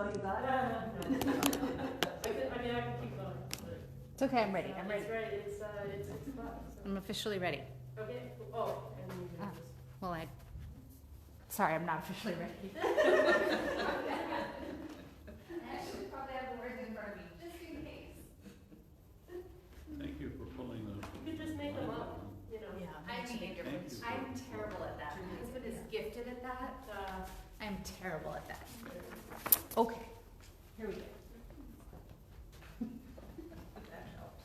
Oh, you got it? No. I can keep going. But, It's okay, I'm ready. I'm ready. It's ready. It's 6 o'clock. So. I'm officially ready. Okay. Oh, and you Ah. just. Well, sorry, I'm not officially ready. Actually, probably have the words in front of me, just in case. Thank you for pulling the. You could just make them up, you know. Yeah, I makes a big mean, difference. I'm terrible at that. My husband is gifted at that. I'm terrible at that. Okay, here we go. That helps.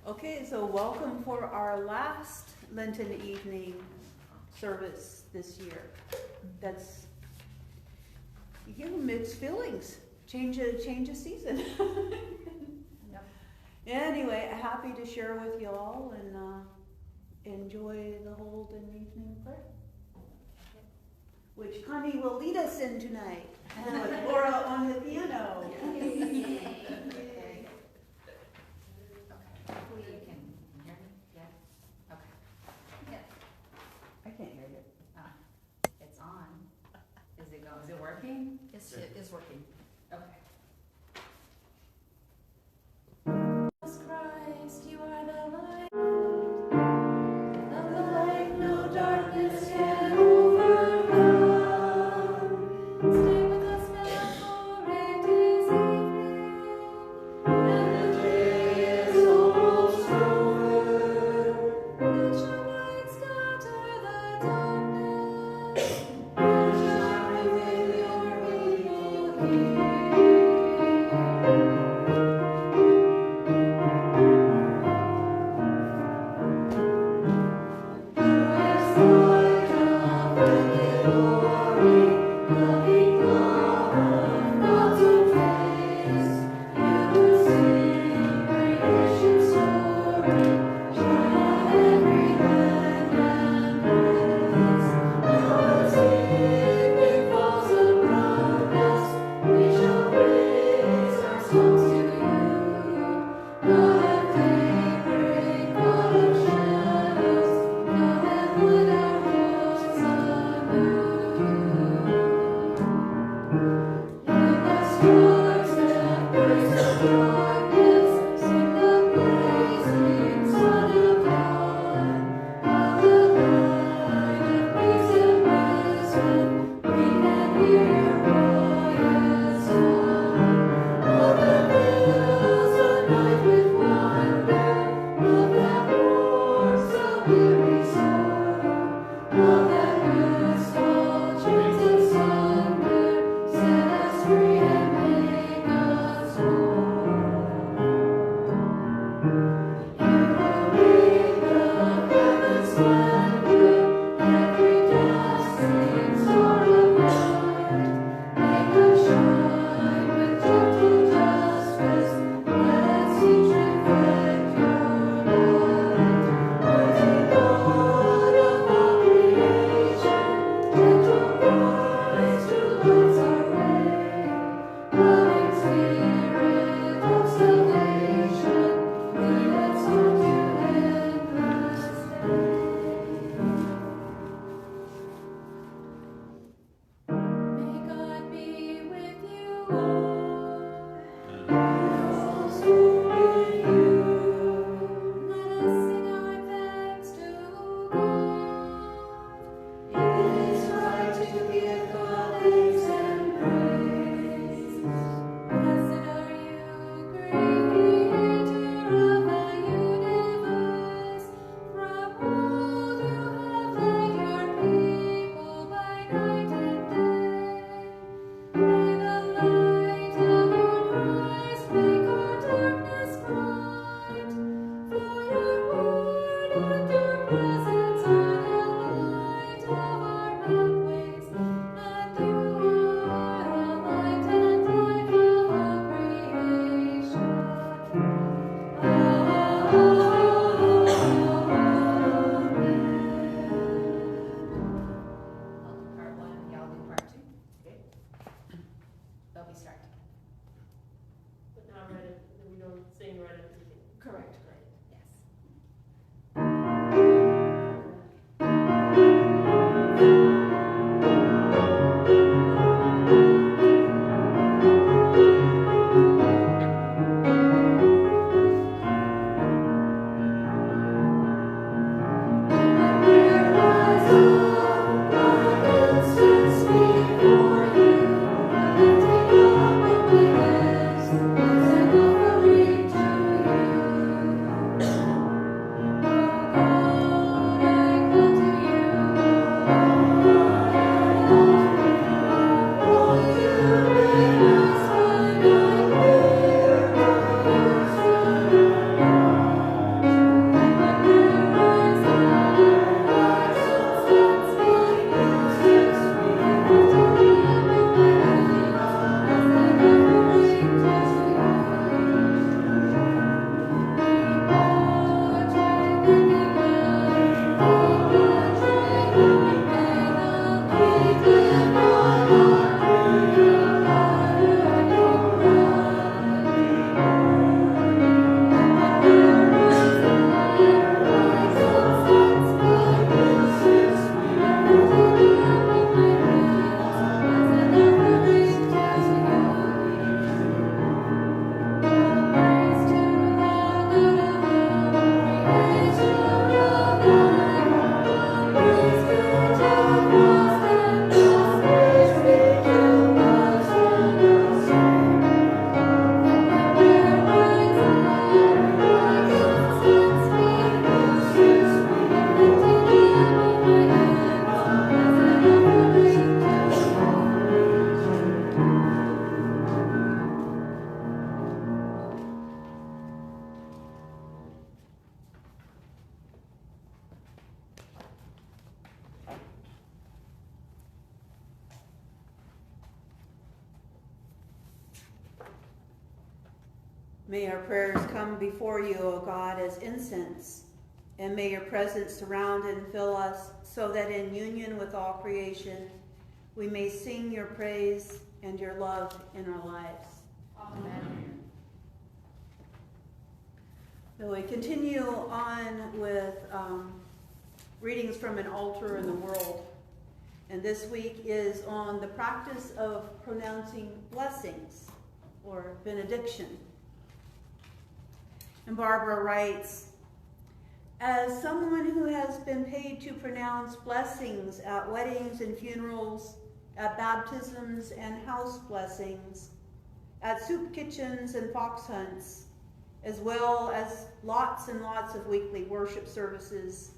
Okay, so welcome for our last Lenten evening service this year. That's, you give them mixed feelings. Change of season. Yep. Anyway, happy to share with you all and enjoy the Holden Evening Prayer, which Connie will lead us in tonight, with Laura on the piano. Yay. Hopefully you can hear me. Yeah. Okay. Yeah. I can't hear you. It's on. Is it going? Is it working? Yes, it is working. Okay. Christ, you are the light. The light no darkness can overcome. Stay with us now, for it is evening, and the day is almost over. Let your light scatter the darkness, and shine within your people here. May our prayers come before you, O God, as incense, and may your presence surround and fill us so that in union with all creation, we may sing your praise and your love in our lives. Amen. So we continue on with readings from an altar in the world. And this week is on the practice of pronouncing blessings or benediction. And Barbara writes, as someone who has been paid to pronounce blessings at weddings and funerals, at baptisms and house blessings, at soup kitchens and fox hunts, as well as lots and lots of weekly worship services,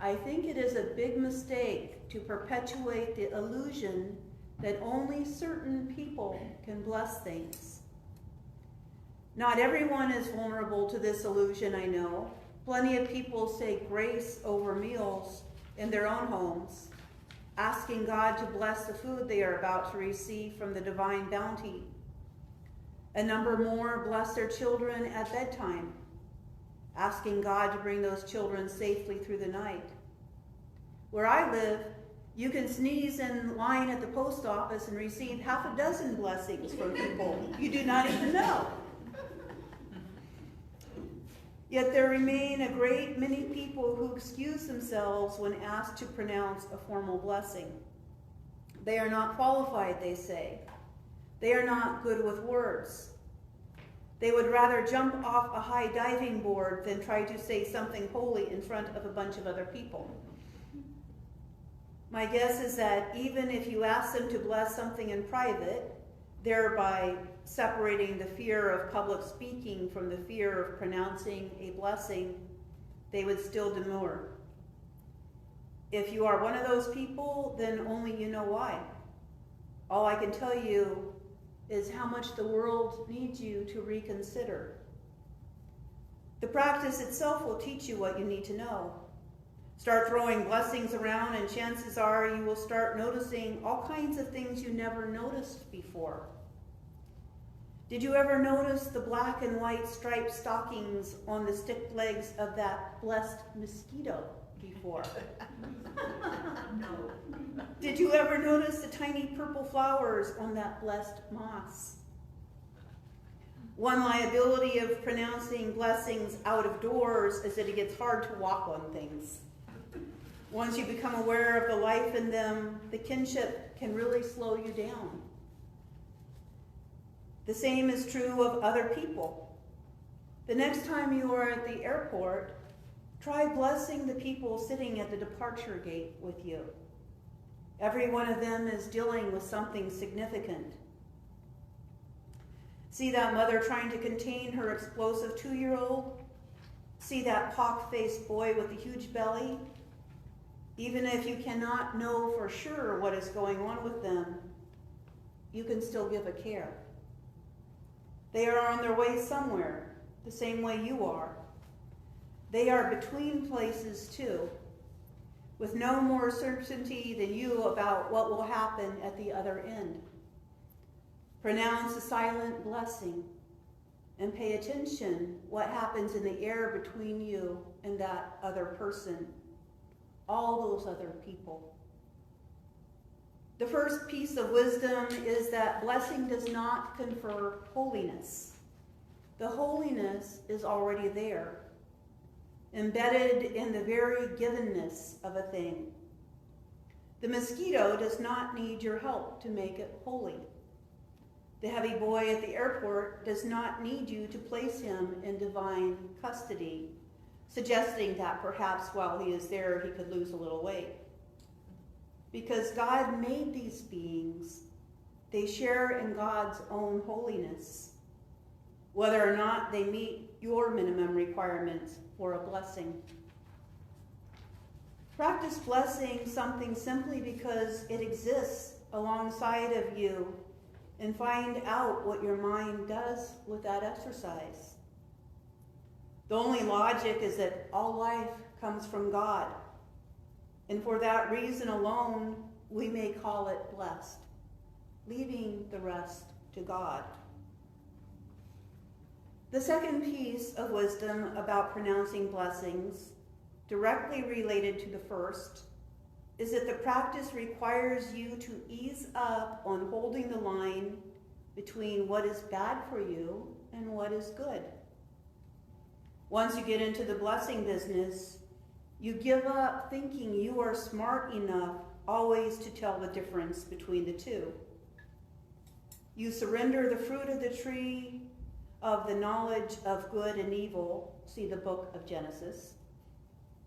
I think it is a big mistake to perpetuate the illusion that only certain people can bless things. Not everyone is vulnerable to this illusion, I know. Plenty of people say grace over meals in their own homes, asking God to bless the food they are about to receive from the divine bounty. A number more bless their children at bedtime, asking God to bring those children safely through the night. Where I live, you can sneeze in line at the post office and receive half a dozen blessings from people you do not even know. Yet there remain a great many people who excuse themselves when asked to pronounce a formal blessing. They are not qualified, they say. They are not good with words. They would rather jump off a high diving board than try to say something holy in front of a bunch of other people. My guess is that even if you ask them to bless something in private, thereby separating the fear of public speaking from the fear of pronouncing a blessing, they would still demur. If you are one of those people, then only you know why. All I can tell you is how much the world needs you to reconsider. The practice itself will teach you what you need to know. Start throwing blessings around and chances are you will start noticing all kinds of things you never noticed before. Did you ever notice the black and white striped stockings on the stick legs of that blessed mosquito before? No. Did you ever notice the tiny purple flowers on that blessed moss? One liability of pronouncing blessings out of doors is that it gets hard to walk on things. Once you become aware of the life in them, the kinship can really slow you down. The same is true of other people. The next time you are at the airport, try blessing the people sitting at the departure gate with you. Every one of them is dealing with something significant. See that mother trying to contain her explosive 2-year-old? See that pock-faced boy with the huge belly? Even if you cannot know for sure what is going on with them, you can still give a care. They are on their way somewhere, the same way you are. They are between places too, with no more certainty than you about what will happen at the other end. Pronounce a silent blessing and pay attention what happens in the air between you and that other person, all those other people. The first piece of wisdom is that blessing does not confer holiness. The holiness is already there, embedded in the very givenness of a thing. The mosquito does not need your help to make it holy. The heavy boy at the airport does not need you to place him in divine custody, suggesting that perhaps while he is there he could lose a little weight. Because God made these beings, they share in God's own holiness, whether or not they meet your minimum requirements for a blessing. Practice blessing something simply because it exists alongside of you and find out what your mind does with that exercise. The only logic is that all life comes from God. And for that reason alone, we may call it blessed, leaving the rest to God. The second piece of wisdom about pronouncing blessings, directly related to the first, is that the practice requires you to ease up on holding the line between what is bad for you and what is good. Once you get into the blessing business, you give up thinking you are smart enough always to tell the difference between the two. You surrender the fruit of the tree of the knowledge of good and evil, see the book of Genesis.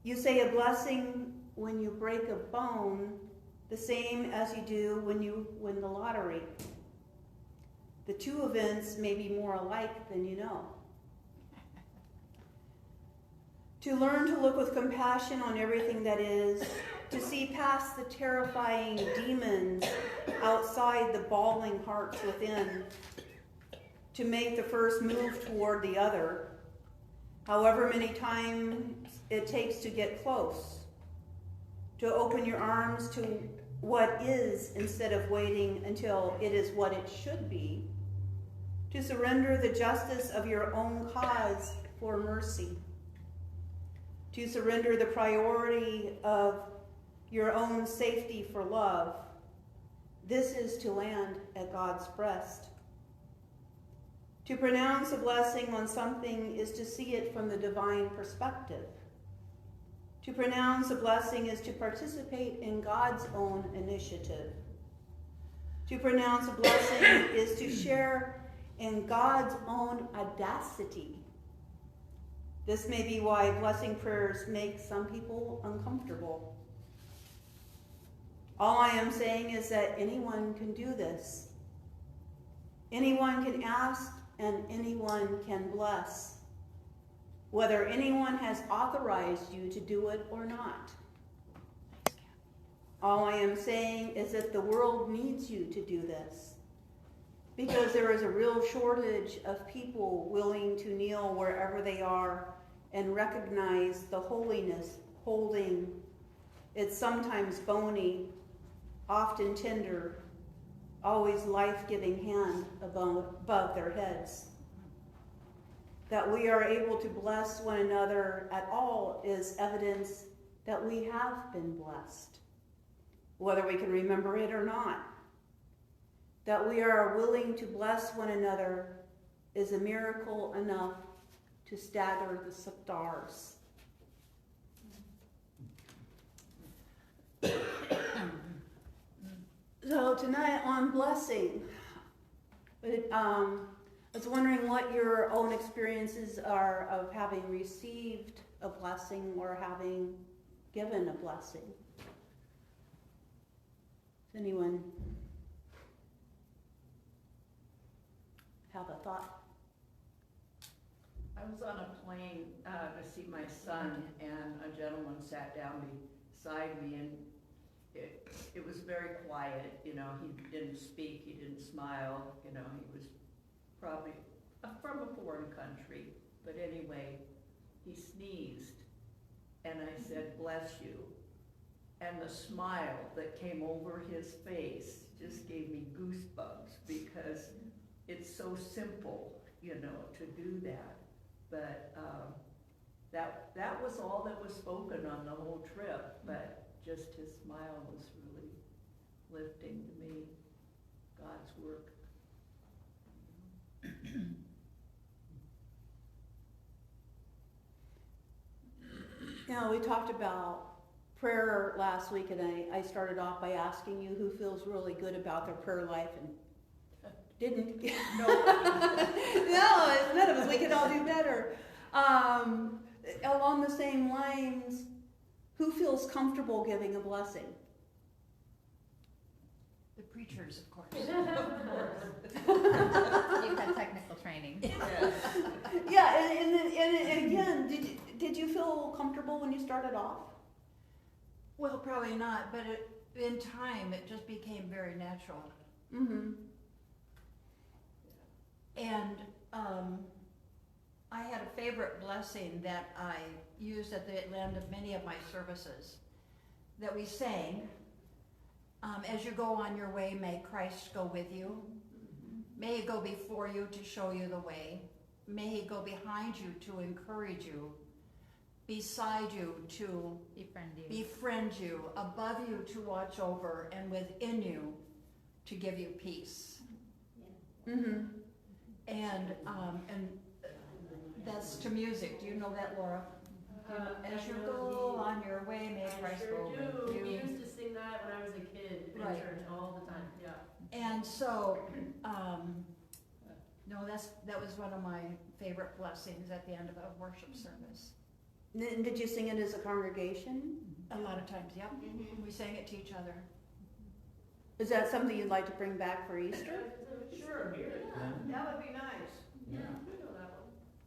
You say a blessing when you break a bone, the same as you do when you win the lottery. The two events may be more alike than you know. To learn to look with compassion on everything that is, to see past the terrifying demons outside the bawling hearts within, to make the first move toward the other, however many times it takes to get close, to open your arms to what is instead of waiting until it is what it should be, to surrender the justice of your own cause for mercy, to surrender the priority of your own safety for love. This is to land at God's breast. To pronounce a blessing on something is to see it from the divine perspective. To pronounce a blessing is to participate in God's own initiative. To pronounce a blessing is to share in God's own audacity. This may be why blessing prayers make some people uncomfortable. All I am saying is that anyone can do this. Anyone can ask and anyone can bless, whether anyone has authorized you to do it or not. All I am saying is that the world needs you to do this, because there is a real shortage of people willing to kneel wherever they are and recognize the holiness holding its sometimes bony, often tender, always life-giving hand above their heads. That we are able to bless one another at all is evidence that we have been blessed, whether we can remember it or not. That we are willing to bless one another is a miracle enough to stagger the stars. So tonight on blessing, I was wondering what your own experiences are of having received a blessing or having given a blessing. Does anyone have a thought? I was on a plane to see my son, and a gentleman sat down beside me, and it was very quiet. You know, he didn't speak, he didn't smile. You know, he was probably from a foreign country, but anyway, he sneezed, and I said, "Bless you." And the smile that came over his face just gave me goosebumps, because it's so simple, you know, to do that. But that was all that was spoken on the whole trip, but just his smile was really lifting to me, God's work. You know, we talked about prayer last week, and I started off by asking you who feels really good about their prayer life and didn't. No. No, none of us. We could all do better. Along the same lines, who feels comfortable giving a blessing? The preachers, of course. You've had technical training. Yes. Yeah, and again, did you feel comfortable when you started off? Well, probably not, but in time, it just became very natural. Mm-hmm. And I had a favorite blessing that I used at the end of many of my services that we sang. As you go on your way, may Christ go with you. May he go before you to show you the way. may he go behind you to encourage you, beside you to befriend you, above you to watch over, and within you to give you peace. Mm-hmm. And that's to music. Do you know that, Laura? As you go on your way, may Christ go with We you. used to sing that when I was a kid in Right. church all the time, yeah. And so, no, that was one of my favorite blessings at the end of a worship service. Did you sing it as a congregation? A lot of times, yep. We sang it to each other. Is that something you'd like to bring back for Easter? Sure. That would be nice. Yeah, we know that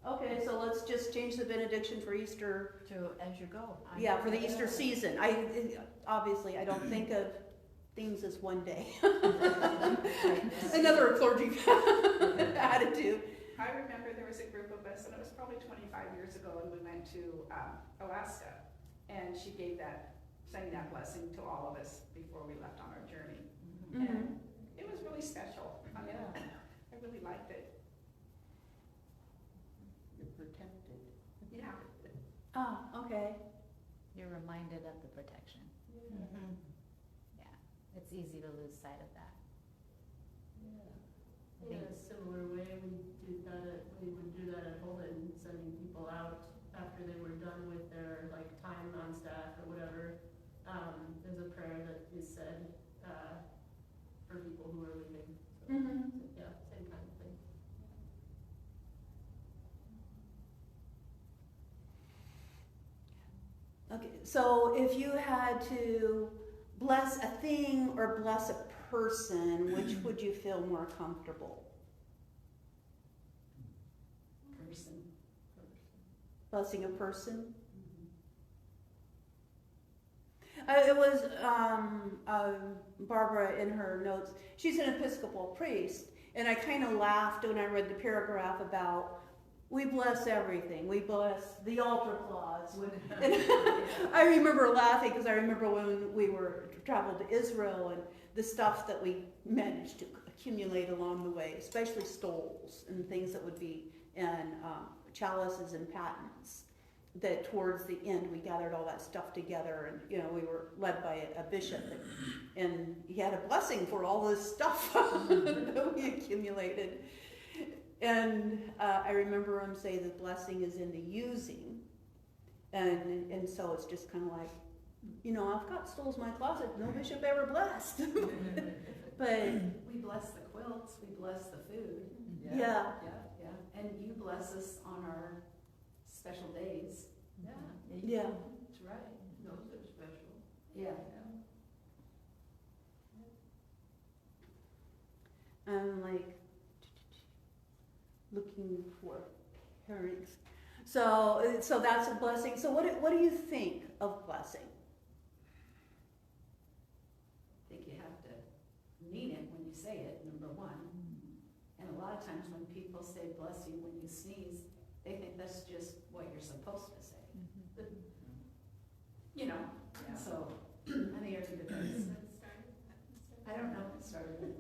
one. Okay, so let's just change the benediction for Easter. To as you go. Yeah, for the Easter season. Obviously, I don't think of things as one day. Another clergy attitude. I remember there was a group of us, and it was probably 25 years ago, and we went to Alaska, and she sang that blessing to all of us before we left on our journey. Mhm. And it was really special. I mean, I really liked it. You're protected. Yeah. Ah, okay. You're reminded of the protection. Mhm. Yeah, it's easy to lose sight of that. I In think a similar way, we would do that at Holden, sending people out after they were done with their time on staff or whatever. There's a prayer that is said for people who are leaving. So, Mm-hmm. yeah, same kind of thing. Okay, so if you had to bless a thing or bless a person, which would you feel more comfortable? Person. Blessing a person? It was Barbara in her notes. She's an Episcopal priest, and I kind of laughed when I read the paragraph about we bless everything. We bless the altar cloths. And I remember laughing because I remember when we traveled to Israel and the stuff that we managed to accumulate along the way, especially stoles and things that would be in chalices and patens. That towards the end we gathered all that stuff together, and we were led by a bishop, and he had a blessing for all this stuff that we accumulated. And I remember him say the blessing is in the using, and so it's just kind of like, I've got stoles in my closet no bishop ever blessed. But we bless the quilts, we bless the food. yeah. And you bless us on our special days. Yeah. That's right. Those are special. Yeah. I'm like looking for parents. So that's a blessing. So what do you think of blessing? I think you have to mean it when you say it, number one. And a lot of times when people say bless you when you sneeze, they think that's just what you're supposed to say. So I think it's a good thing. I don't know if it started.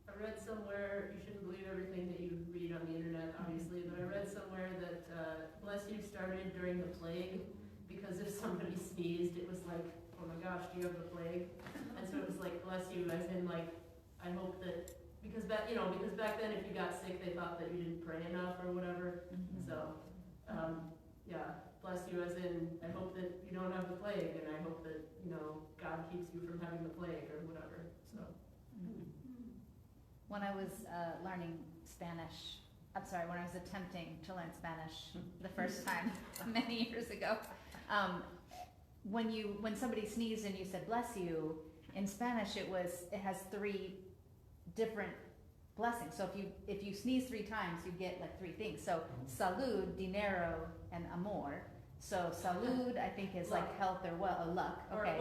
I read somewhere, you shouldn't believe everything that you read on the internet, obviously, but I read somewhere that bless you started during the plague, because if somebody sneezed, it was like, oh my gosh, do you have the plague? And so it was like, bless you, as in I hope that, because back then if you got sick, they thought that you didn't pray enough or whatever. So, bless you as in, I hope that you don't have the plague, and I hope that, God keeps you from having the plague or whatever, so. when I was learning Spanish, when I was attempting to learn Spanish the first time many years ago, when somebody sneezed and you said bless you, in Spanish it has 3 different blessings. So if you sneeze 3 times, you get 3 things. So salud, dinero, and amor. So salud, I think, is health or luck. Okay.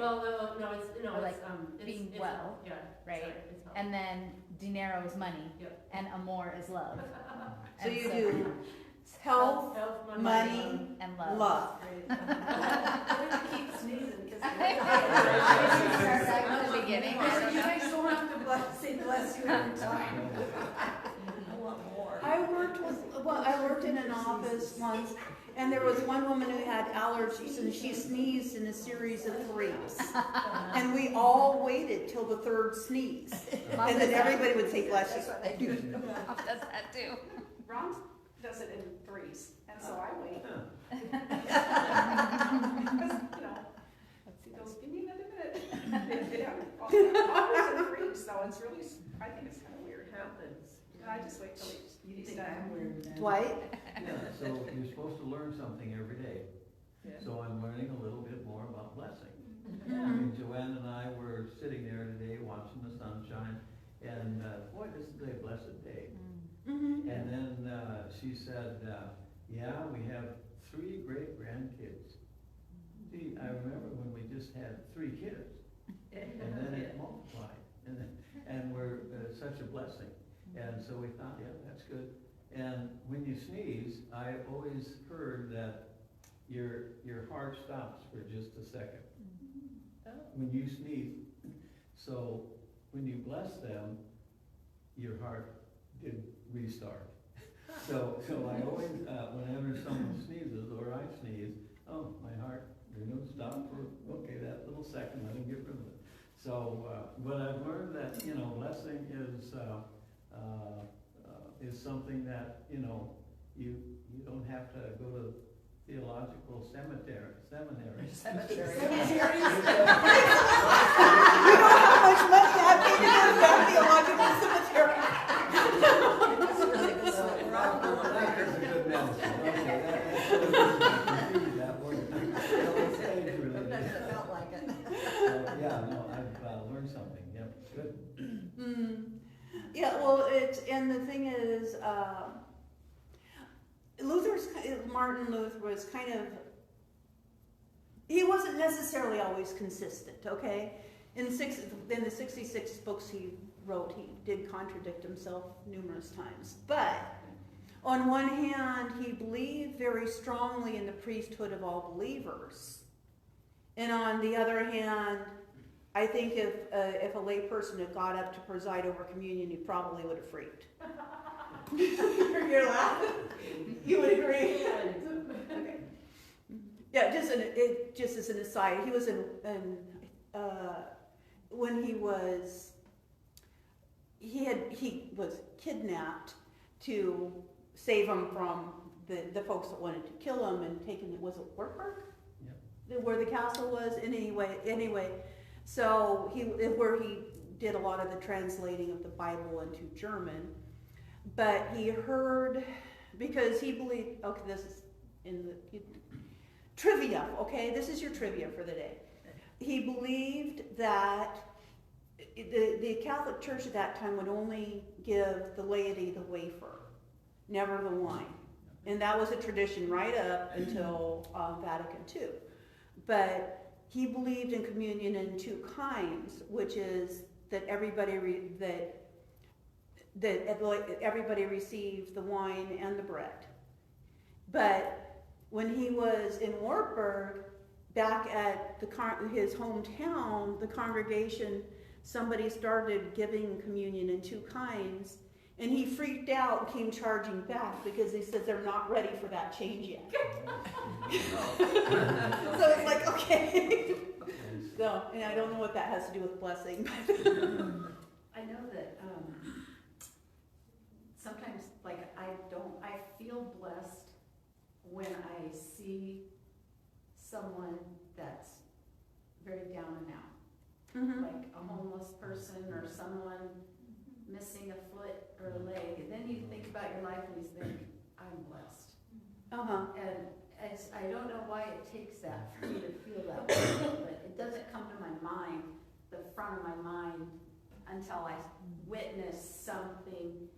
Being well, yeah, right? Sorry, it's health. And then dinero is money, Yep. and amor is love. So And you do health, money, and love. love. Keep sneezing because Start back at the beginning. I don't you know. guys don't have to say bless you every time. Well, I worked in an office once, and there was one woman who had allergies, and she sneezed in a series of 3s. And we all waited till the 3rd sneeze. And then everybody would say, bless That's you. what they do. Mom does that too. Ron does it in 3s, and so I wait. Because, he goes, give me another minute. Yeah, always in 3s, so it's really, I think it's kind of weird. It happens. And I just wait till he's done. weird then? Dwight? Yeah, so you're supposed to learn something every day. Yeah. So I'm learning a little bit more about blessing. I Mm-hmm. mean, Joanne and I were sitting there today watching the sunshine, and boy, this is a blessed day. Mm-hmm. And then she said, yeah, we have 3 great grandkids. See, I remember when we just had 3 kids, and then it multiplied, and we're such a blessing. And so we thought, yeah, that's good. And when you sneeze, I always heard that your heart stops for just a second when you sneeze. So when you bless them, your heart did restart. So I always, whenever someone sneezes or I sneeze, oh, my heart, stop for, okay, that little second, let me get rid of it. So, but I've learned that, blessing is something that, you don't have to go to theological seminary. You know how much money I paid to go to that theological cemetery? That's really good. That is a good medicine. Okay, that's really that word. It felt like it. Yeah, no, I've learned something. Yep, good. Yeah, well, and the thing is, Martin Luther was kind of, he wasn't necessarily always consistent, okay? In the 66 books he wrote, he did contradict himself numerous times. But on one hand, he believed very strongly in the priesthood of all believers. And on the other hand, I think if a lay person had got up to preside over communion, he probably would have freaked. You're laughing? You would agree? Okay. Yeah, just as an aside, he was when he was kidnapped to save him from the folks that wanted to kill him and taken it. Was it Wartburg? Yeah. Where the castle was. Anyway, so where he did a lot of the translating of the Bible into German, but he heard, because he believed. Okay, this is in the trivia. Okay, this is your trivia for the day. He believed that the Catholic Church at that time would only give the laity the wafer, never the wine. And that was a tradition right up until Vatican II. But he believed in communion in 2 kinds, which is that everybody everybody received the wine and the bread. But when he was in Wartburg, back at his hometown, the congregation, somebody started giving communion in 2 kinds, and he freaked out and came charging back because he said they're not ready for that change yet. So it's like, okay. So, and I don't know what that has to do with blessing. I know that sometimes, like, I feel blessed when I see someone that's very down and out. Mm-hmm. Like a homeless person or someone missing a foot or a leg, and then you think about your life and you think, I'm blessed. And I don't know why it takes that for me to feel that way, but it doesn't come to my mind, the front of my mind, until I witness something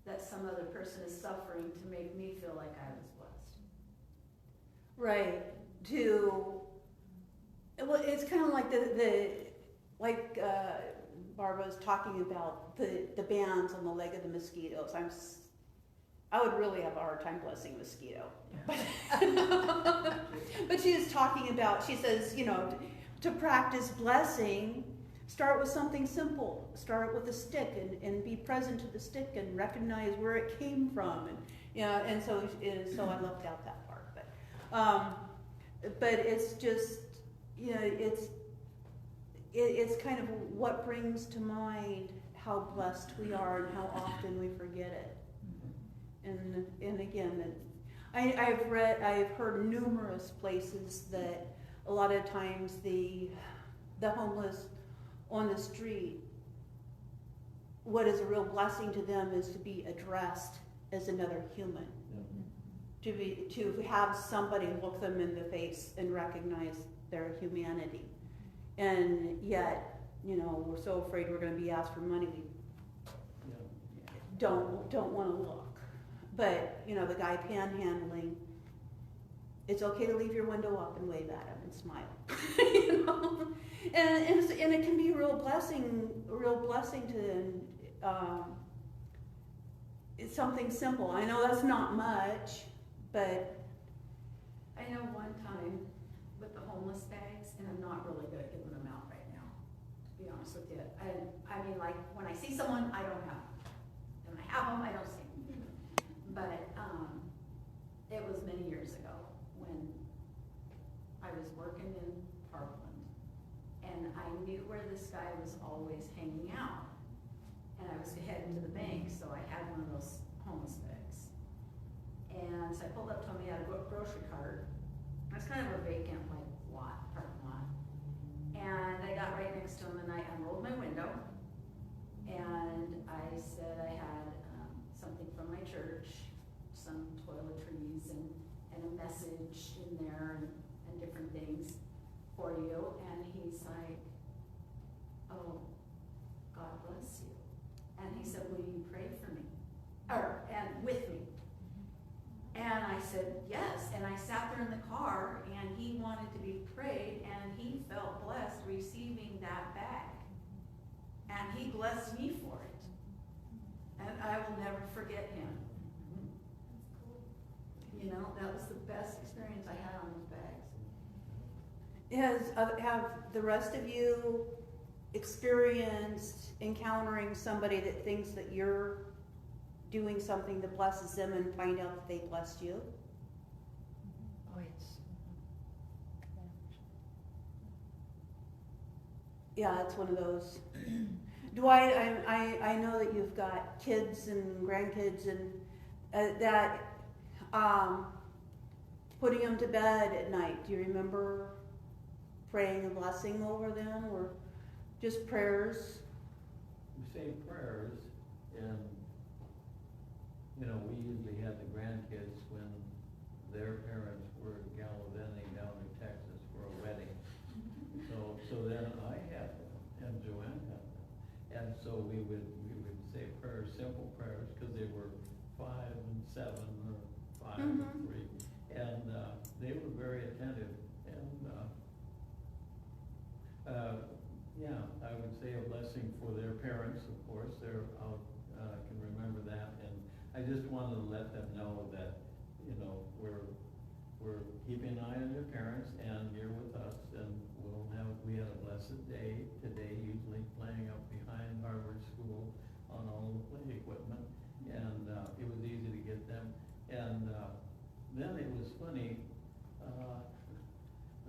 that some other person is suffering to make me feel like I was blessed. Right. Well, it's kind of like like Barbara was talking about the bands on the leg of the mosquitoes. I would really have a hard time blessing a mosquito. Yeah. But she was talking about, she says, to practice blessing, Start with something simple. Start with a stick and be present to the stick and recognize where it came from. And and so I left out that part. But it's just, it's kind of what brings to mind how blessed we are and how often we forget it. And again, I've heard numerous places that a lot of times the homeless on the street, what is a real blessing to them is to be addressed as another human. To have somebody look them in the face and recognize their humanity. And yet, we're so afraid we're going to be asked for money, we don't want to look. But, the guy panhandling, it's okay to leave your window up and wave at him and smile. And it can be a real blessing to, it's something simple. I know that's not much, but. I know one time with the homeless bags, and I'm not really good at giving them out right now, to be honest with you. I mean, like, when I see someone, I don't have them. And when I have them, I don't see them. But it was many years ago when I was working in Parkland, and I knew where this guy was always hanging out. And I was heading to the bank, so I had one of those homeless bags. And so I pulled up to him, he had a grocery cart. It was kind of a vacant, parking lot. And I got right next to him and I unrolled my window. And I said I had something from my church, some toiletries and a message in there and different things for you. And he's like, oh, God bless you. And he said, will you pray for me? And with me. And I said, yes. And I sat there in the car and he wanted to be prayed and he felt blessed receiving that bag. And he blessed me for it. And I will never forget him. That was the best experience I had on those bags. Have the rest of you experienced encountering somebody that thinks that you're doing something that blesses them and find out that they blessed you? Oh, yes. Yeah, it's one of those. Dwight, I know that you've got kids and grandkids and that putting them to bed at night. Do you remember praying a blessing over them or just prayers? We say prayers, and we usually had the grandkids when their parents were gallivanting down to Texas for a wedding. So then I had them, and Joanne had them, and so we would say prayers, simple prayers, because they were 5 and 7 or 5 and 3, and they were very attentive. And I would say a blessing for their parents, of course. Can remember that, and I just wanted to let them know that we're keeping an eye on your parents, and you're with us, and we had a blessed day today, usually playing up behind Harvard School on all the play equipment, and it was easy to get them. And then it was funny.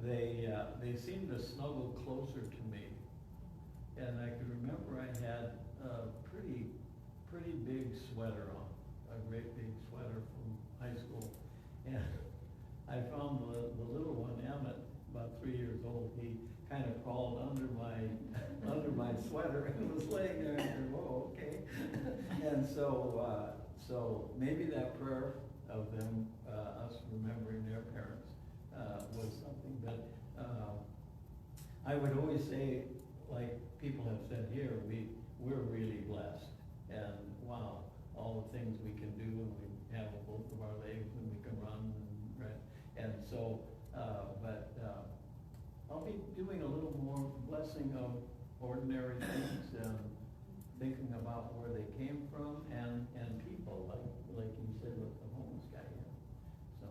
They seemed to snuggle closer to me, and I can remember I had a pretty big sweater on, a great big sweater from high school, and I found the little one, Emmett, about 3 years old. He kind of crawled under my sweater and was laying there, and I said, whoa, okay. And so maybe that prayer of them, us remembering their parents, was something. But I would always say, like people have said here, we're really blessed, and wow, all the things we can do, and we have both of our legs, and we can run, and so, but I'll be doing a little more blessing of ordinary things, and thinking about where they came from, and people, like you said with the homeless guy here. So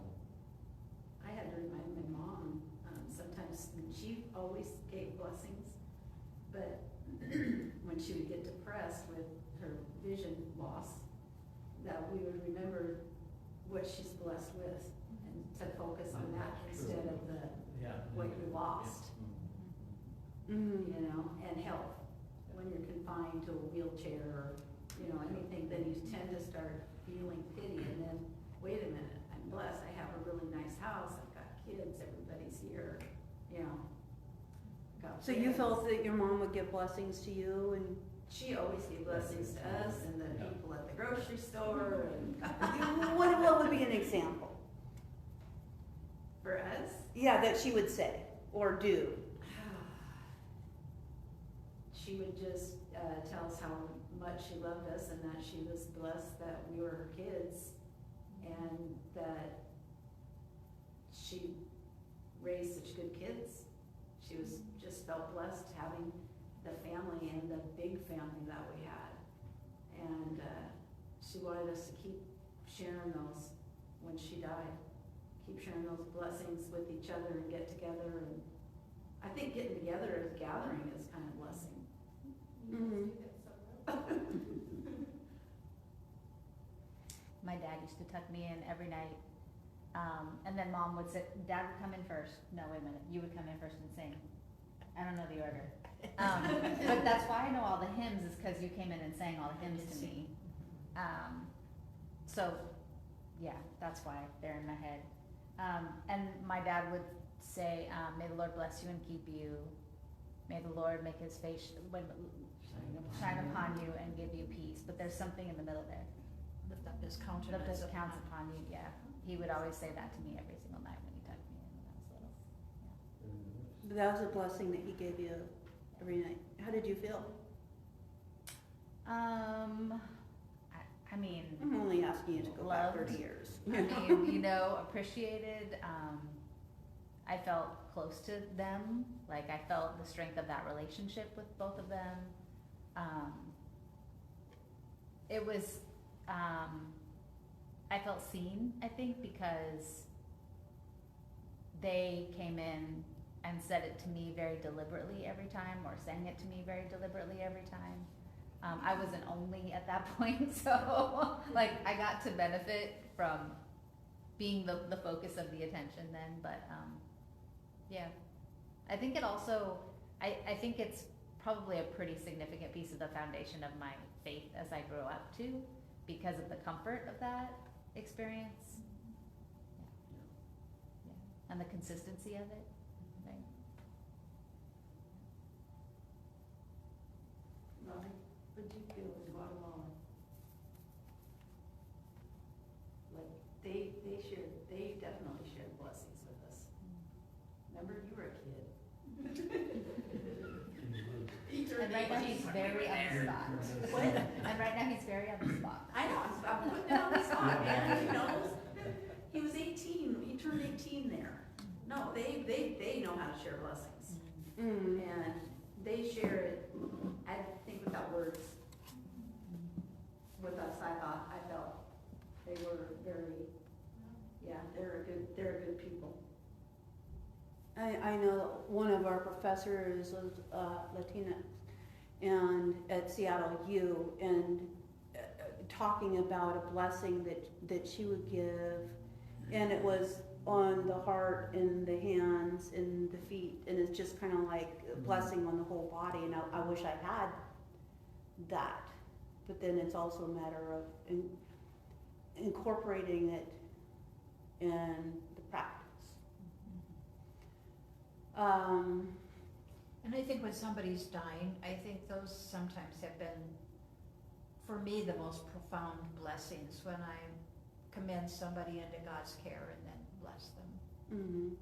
I had to remind my mom, sometimes she always gave blessings, but when she would get depressed with her vision loss, that we would remember what she's blessed with and to focus on that instead of the what you lost, you know, and health. When you're confined to a wheelchair or, you know, anything, then you tend to start feeling pity and then, wait a minute, I'm blessed, I have a really nice house, I've got kids, everybody's here, you know. Got So you kids. felt that your mom would give blessings to you and? She always gave blessings to us and the people at the grocery store and. What would be an example? For us? Yeah, that she would say or do. She would just tell us how much she loved us and that she was blessed that we were her kids and that she raised such good kids. She was just felt blessed having the family and the big family that we had. And she wanted us to keep sharing those when she died. Keep sharing those blessings with each other and get together. And I think getting together as a gathering is kind of a blessing. Mm-hmm. My dad used to tuck me in every night, and then mom would sit, dad would come in first, no, wait a minute, you would come in first and sing. I don't know the order. But that's why I know all the hymns, is because you came in and sang all the hymns to me. So, yeah, that's why they're in my head. And my dad would say, may the Lord bless you and keep you. May the Lord make his face shine upon you and give you peace. But there's something in the middle there. Lift up his Lift countenance his counts upon you, yeah. He would always say that to me every single night when he tucked me in when I was little. But that was a blessing that he gave you every night. How did you feel? I mean, I'm only asking you to go back Loved. 30 years. I mean, you know, appreciated. I felt close to them. Like, I felt the strength of that relationship with both of them. It was, I felt seen, I think, because they came in and said it to me very deliberately every time, or sang it to me very deliberately every time. I wasn't only at that point, so like I got to benefit from being the focus of the attention then, but yeah. I think it also, I think it's probably a pretty significant piece of the foundation of my faith as I grew up too, because of the comfort of that experience. Yeah. Yeah. And the consistency of it, right? Molly, what did you feel in Guatemala? Like, they definitely shared blessings with us. Remember, you were a kid. And right now he's very on the spot. What? And right now he's very on the spot. I know, I'm putting it on the spot, man, he knows. He was 18, he turned 18 there. No, they know how to share blessings. Mm. And they share it, I think without words. With us, I felt they were very, yeah, they're a good people. I know one of our professors was Latina and at Seattle U, and talking about a blessing that she would give, and it was on the heart and the hands and the feet, and it's just kind of like a blessing on the whole body, and I wish I had that, but then it's also a matter of incorporating it in the practice. And I think when somebody's dying, I think those sometimes have been, for me, the most profound blessings, when I commend somebody into God's care and then bless them. Mm-hmm.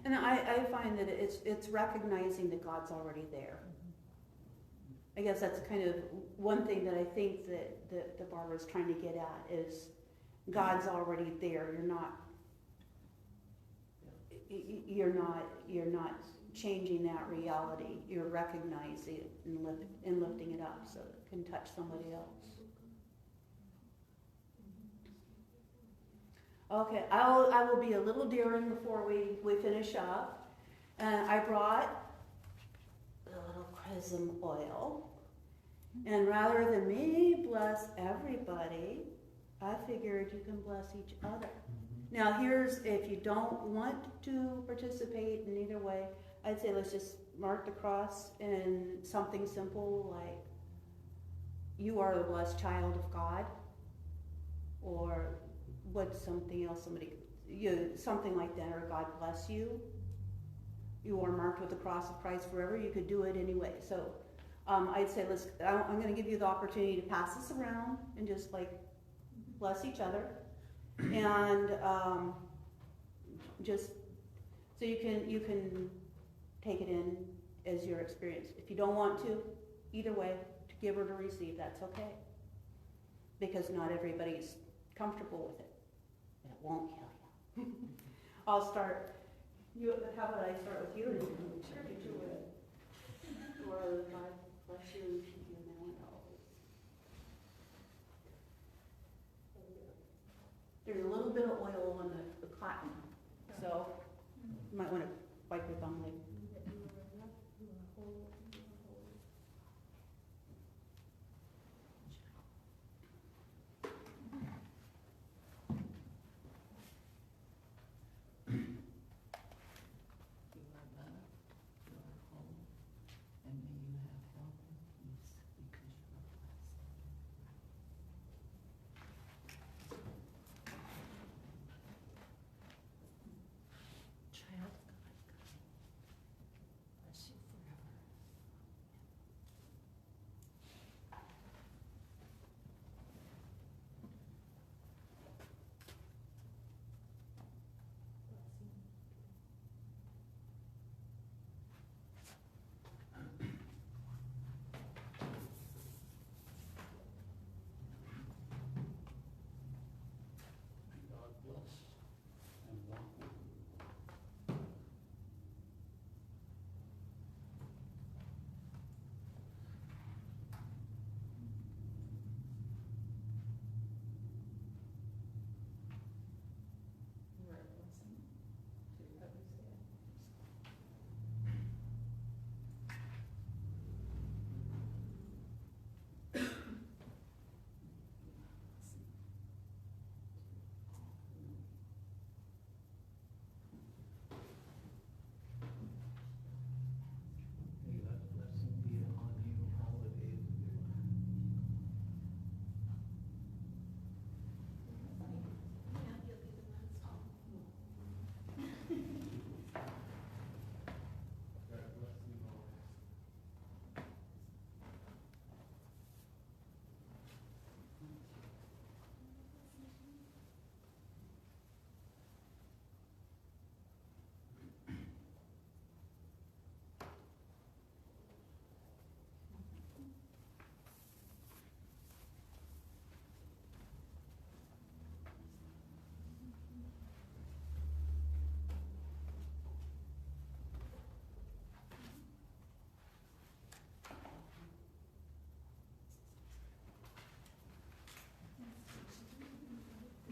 And I find that it's recognizing that God's already there. I guess that's kind of one thing that I think that Barbara's trying to get at is God's already there. You're not changing that reality. You're recognizing it and lifting it up so it can touch somebody else. Okay, I will be a little daring before we finish up. I brought chrism oil. And rather than me bless everybody, I figured you can bless each other. Now here's, if you don't want to participate in either way, I'd say let's just mark the cross in something simple like, you are the blessed child of God, or what's something else, something like that, or God bless you. You are marked with the cross of Christ forever. You could do it anyway. So I'd say I'm going to give you the opportunity to pass this around and just like bless each other, and just so you can take it in as your experience. If you don't want to, either way, to give or to receive, that's okay, because not everybody's comfortable with it, but it won't kill you. I'll start. How about I start with you? And you do it. Or God bless you and keep you now and always. There's a little bit of oil on the cotton, so you might want to wipe your bum leg.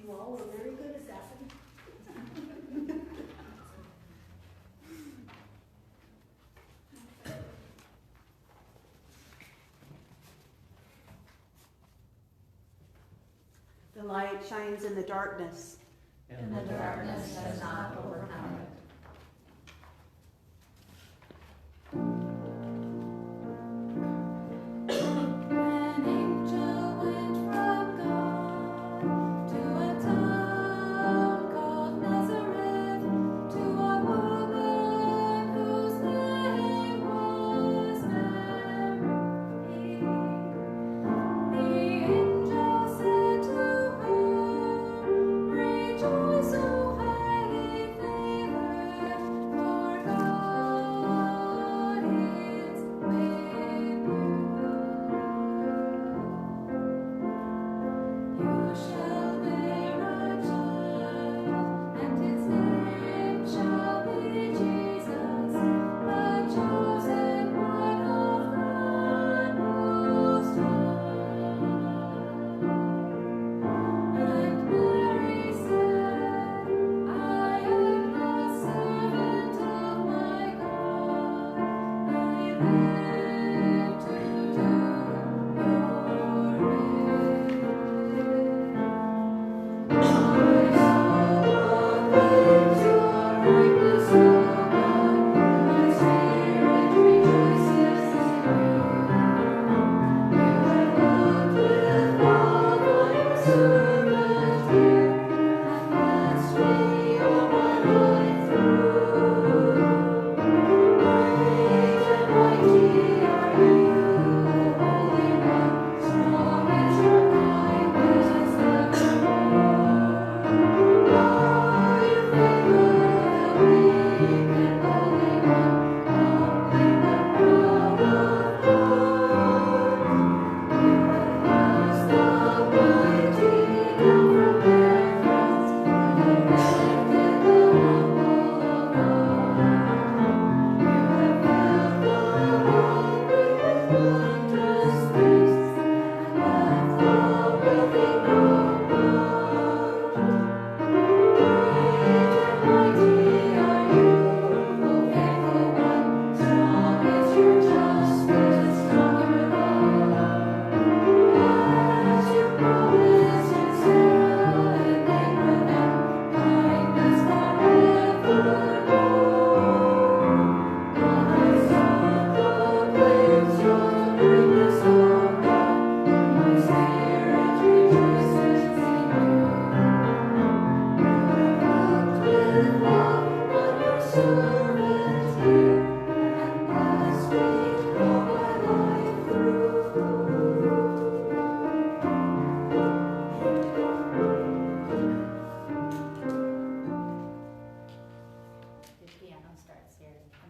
You all were very good at that. The light shines in the darkness, And the darkness has not overcome it.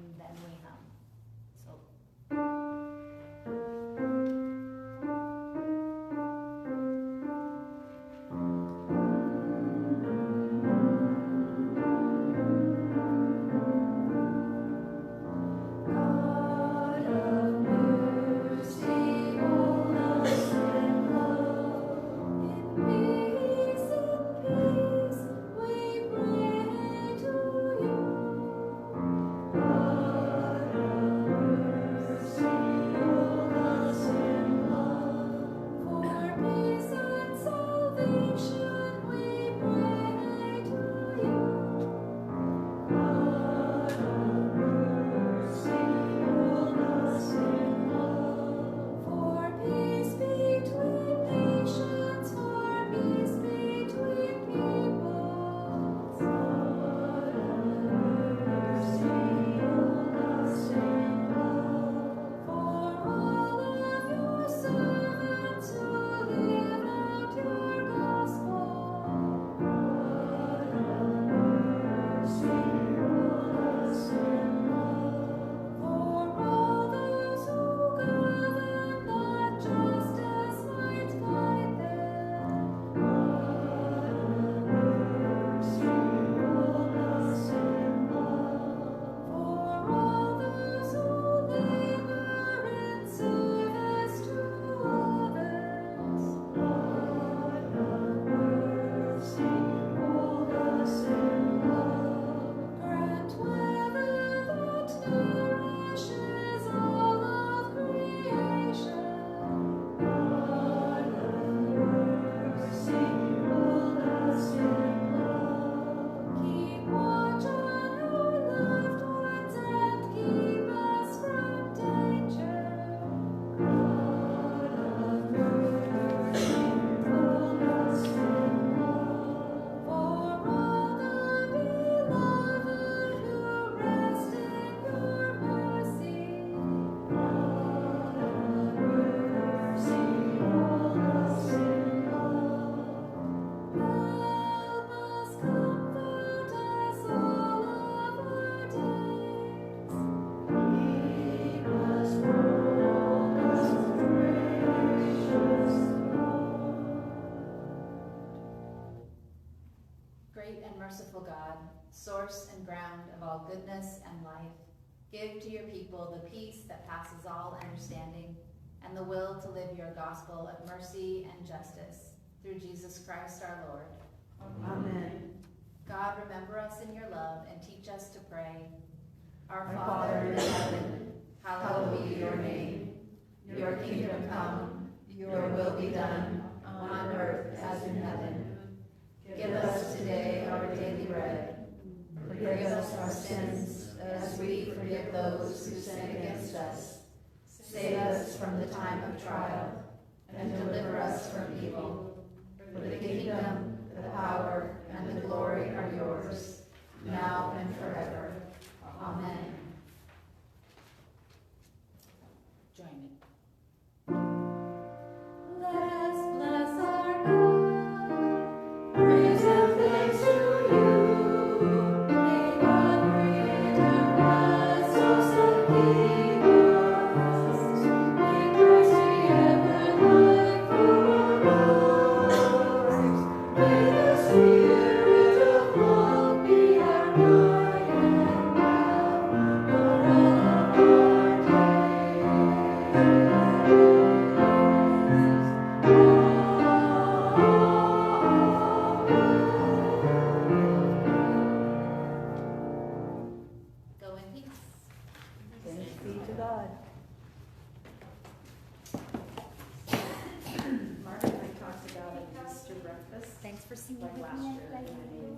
and then we hum. So. Merciful God, source and ground of all goodness and life, give to your people the peace that passes all understanding and the will to live your gospel of mercy and justice through Jesus Christ our Lord. Amen. God, remember us in your love and teach us to pray. Our Father in heaven, hallowed be your name. Your kingdom come, your will be done, on earth as in heaven. Give us today our daily bread. Forgive us our sins as we forgive those who sin against us. Save us from the time of trial and deliver us from evil. For the kingdom, the power, and the glory are yours, now and forever. Amen. Join me. Let us bless our God. Praise and thanks to you. May God create our souls and keep us. May Christ be ever life for us. May the Spirit of love be our guide and guide for all of our days. Go in peace. Thanks be to God. Mark and I talked about an Easter breakfast, Thanks for singing like with last me. year, and I made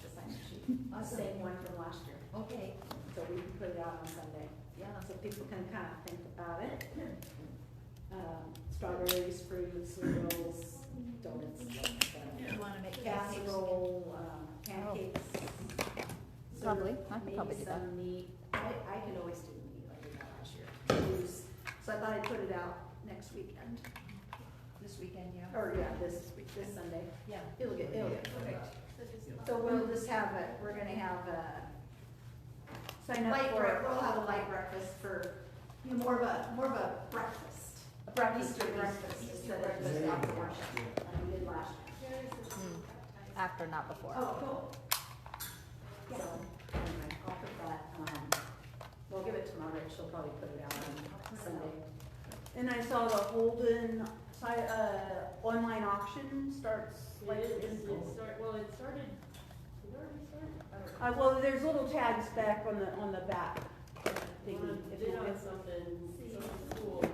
the sign sheet. The same one from last year, Okay. so we can put it out on Sunday. Yeah, so people can kind of think about it. Strawberries, fruits, noodles, donuts, You want to make casserole, pancakes. Probably. Sort of I could probably maybe do that. some meat. I can always do meat, I did that last year. So I thought I'd put it out next weekend, This weekend, yeah. or yeah, this Sunday. Yeah. It'll get put out. So we'll just have we're gonna have sign up Light for it. we'll have a light breakfast for, you know, more of a breakfast. A breakfast. Easter breakfast instead of just after worship, like we did last year. After, not before. Oh, cool. So, anyway, I'll put that, we'll give it to Margaret, she'll probably put it out on Sunday. And I saw the Holden online auction starts like It in. started, did it already start? I don't know. Well, there's little tags back on the back thingy. Wanna If bid you- on something cool,